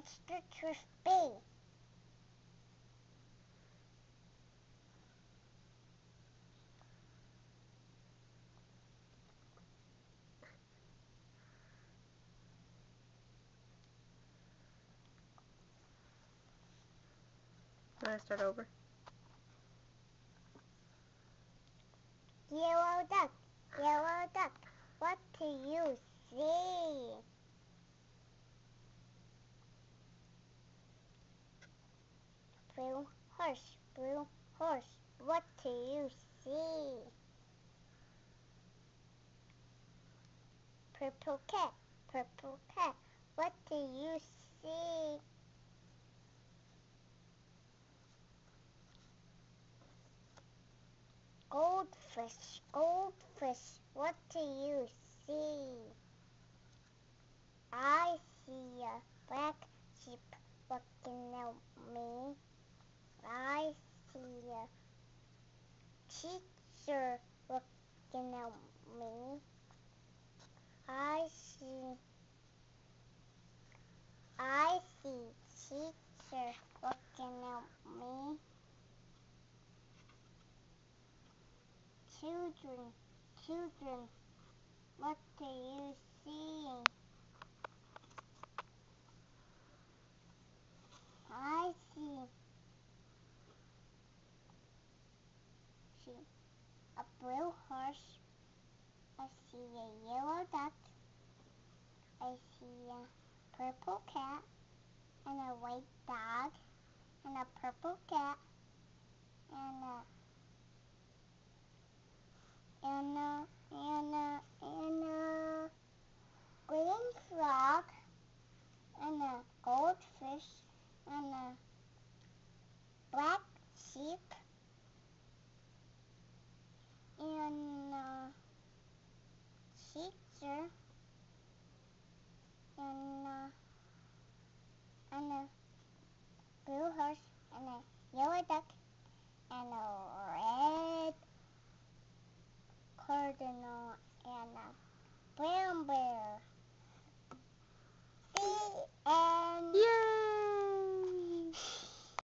It's the truth B. Want to start over? Yellow duck, what do you see? Blue horse, what do you see? Purple cat, what do you see? Goldfish, what do you see? I see a black sheep looking at me. I see a teacher looking at me. I see teacher looking at me. Children, what do you see? I see a blue horse. I see a yellow duck. I see a purple cat and a white dog and a purple cat and a green frog and a goldfish and a black sheep and a teacher and a blue horse and a yellow duck and a red cardinal and a brown bear. The end. Yay!